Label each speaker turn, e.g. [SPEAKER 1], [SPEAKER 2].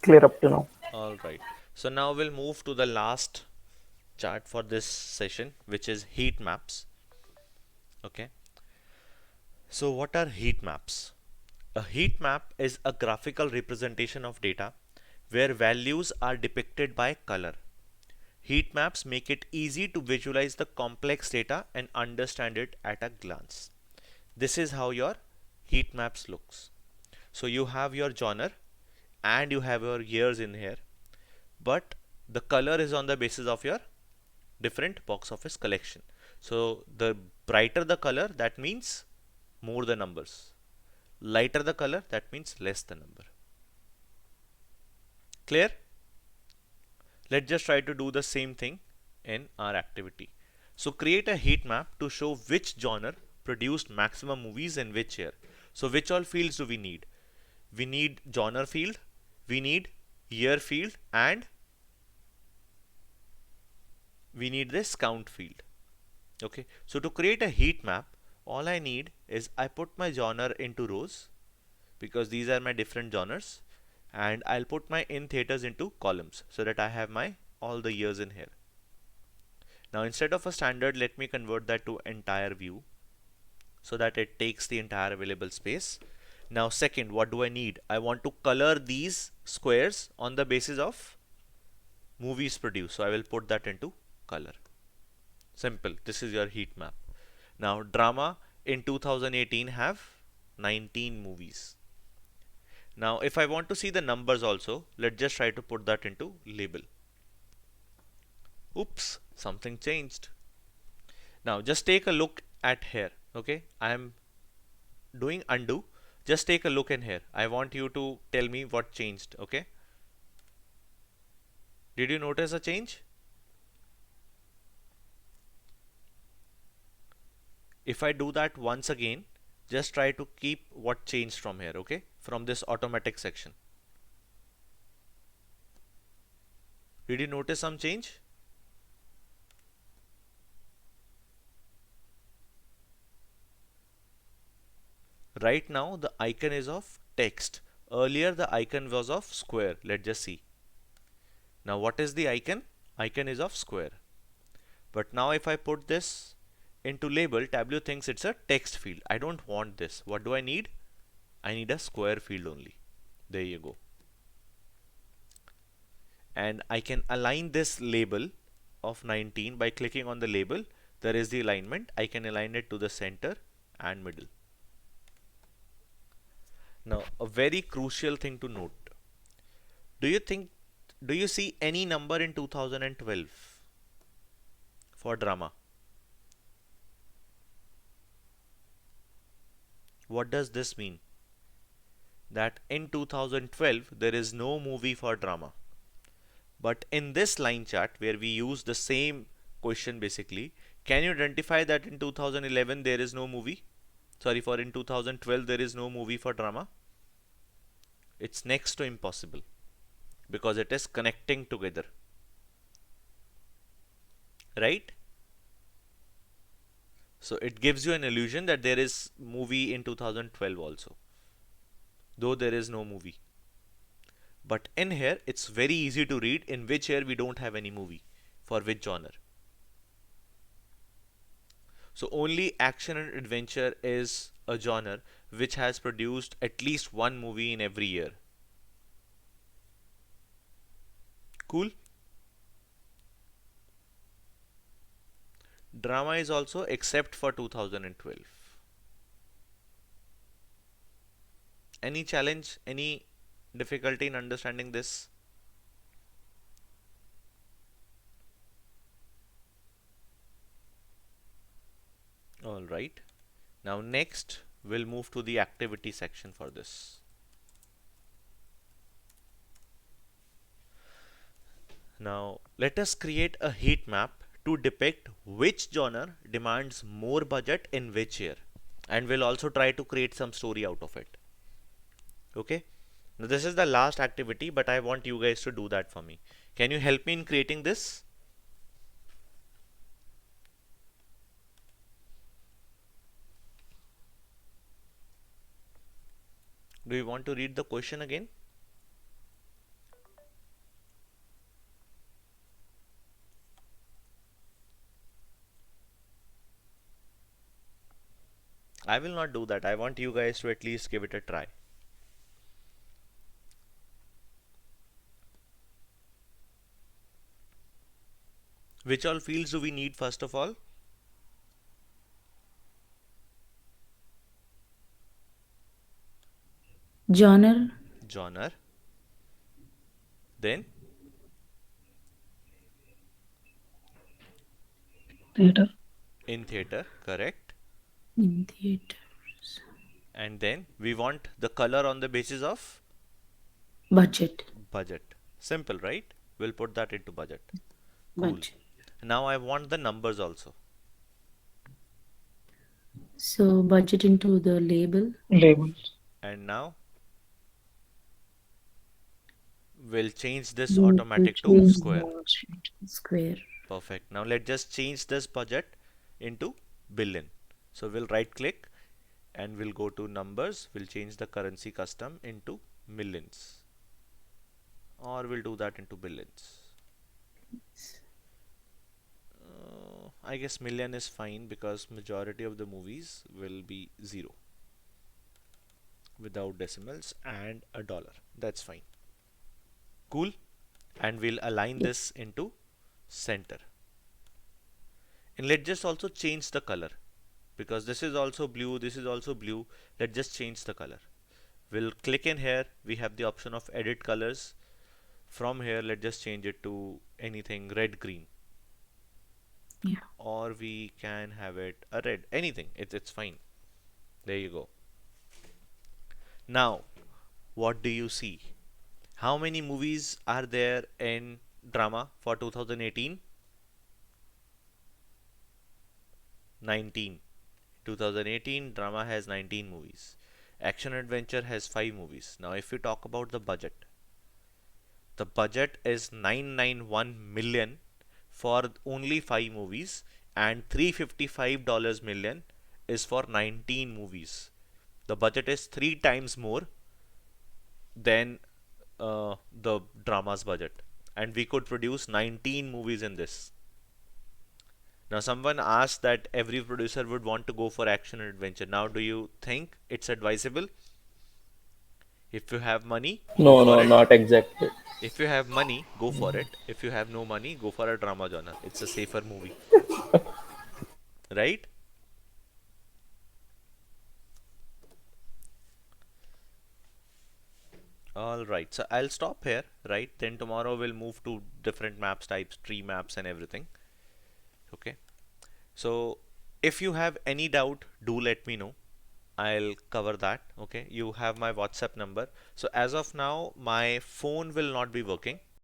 [SPEAKER 1] clear up to now.
[SPEAKER 2] All right. So now we'll move to the last chart for this session, which is heat maps. Okay. So what are heat maps? A heat map is a graphical representation of data where values are depicted by color. Heat maps make it easy to visualize the complex data and understand it at a glance. This is how your heat maps looks. So you have your genre and you have your years in here, but the color is on the basis of your different box office collection. So the brighter the color, that means more the numbers. Lighter the color, that means less the number. Clear? Let's just try to do the same thing in our activity. So create a heat map to show which genre produced maximum movies in which year. So which all fields do we need? We need genre field, we need year field, and we need this count field. Okay, so to create a heat map, all I need is I put my genre into rows because these are my different genres, and I'll put my in theaters into columns so that I have my all the years in here. Now instead of a standard, let me convert that to entire view so that it takes the entire available space. Now second, what do I need? I want to color these squares on the basis of movies produced. So I will put that into color. Simple. This is your heat map. Now drama in 2018 have 19 movies. Now if I want to see the numbers also, let's just try to put that into label. Oops, something changed. Now just take a look at here. Okay, I am doing undo. Just take a look in here. I want you to tell me what changed. Okay, did you notice a change? If I do that once again, just try to keep what changed from here. Okay, from this automatic section. Did you notice some change? Right now the icon is of text. Earlier the icon was of square. Let's just see. Now what is the icon? Icon is of square. But now if I put this into label, Tableau thinks it's a text field. I don't want this. What do I need? I need a square field only. There you go. And I can align this label of 19 by clicking on the label. There is the alignment. I can align it to the center and middle. Now a very crucial thing to note. Do you think, do you see any number in 2012 for drama? What does this mean? That in 2012 there is no movie for drama. But in this line chart where we use the same question basically, can you identify that in 2011 there is no movie? Sorry, for in 2012 there is no movie for drama? It's next to impossible because it is connecting together. Right? So it gives you an illusion that there is movie in 2012 also, though there is no movie. But in here, it's very easy to read in which year we don't have any movie, for which genre. So only action and adventure is a genre which has produced at least one movie in every year. Cool? Drama is also except for 2012. Any challenge, any difficulty in understanding this? All right. Now next we'll move to the activity section for this. Now let us create a heat map to depict which genre demands more budget in which year, and we'll also try to create some story out of it. Okay, now this is the last activity, but I want you guys to do that for me. Can you help me in creating this? Do you want to read the question again? I will not do that. I want you guys to at least give it a try. Which all fields do we need first of all?
[SPEAKER 1] Genre,
[SPEAKER 2] Genre. Then
[SPEAKER 1] theater,
[SPEAKER 2] in theater, correct.
[SPEAKER 1] in theaters,
[SPEAKER 2] And then we want the color on the basis of
[SPEAKER 1] budget,
[SPEAKER 2] budget. Simple, right? We'll put that into budget. Cool.
[SPEAKER 1] budget.
[SPEAKER 2] Now I want the numbers also.
[SPEAKER 1] So budget into the label.
[SPEAKER 3] Labels.
[SPEAKER 2] And now we'll change this
[SPEAKER 1] We need to
[SPEAKER 2] automatic to
[SPEAKER 1] change
[SPEAKER 2] square.
[SPEAKER 1] the sheet to square.
[SPEAKER 2] Perfect. Now let's just change this budget into billion. So we'll right click and we'll go to numbers. We'll change the currency custom into millions, or we'll do that into billions. I guess million is fine because majority of the movies will be zero without decimals and a dollar. That's fine. Cool. And we'll align
[SPEAKER 1] Yes.
[SPEAKER 2] this into center. And let's just also change the color because this is also blue, this is also blue. Let's just change the color. We'll click in here. We have the option of edit colors. From here, let's just change it to anything red, green.
[SPEAKER 1] Yeah.
[SPEAKER 2] Or we can have it a red, anything. It's fine. There you go. Now, what do you see? How many movies are there in drama for 2018? 19. 2018 drama has 19 movies. Action adventure has 5 movies. Now, if you talk about the budget is 991 million for only 5 movies, and $355 million is for 19 movies. The budget is 3 times more than the drama's budget, and we could produce 19 movies in this. Now, someone asked that every producer would want to go for action and adventure. Now, do you think it's advisable? If you have money, go
[SPEAKER 3] No,
[SPEAKER 2] for
[SPEAKER 3] no,
[SPEAKER 2] it.
[SPEAKER 3] not exactly.
[SPEAKER 2] If you have money, go for it. If you have no money, go for a drama genre. It's a safer movie, right? All right. So I'll stop here, right? Then tomorrow we'll move to different maps types, tree maps, and everything. Okay. So if you have any doubt, do let me know. I'll cover that. Okay. You have my WhatsApp number. So as of now, my phone will not be working.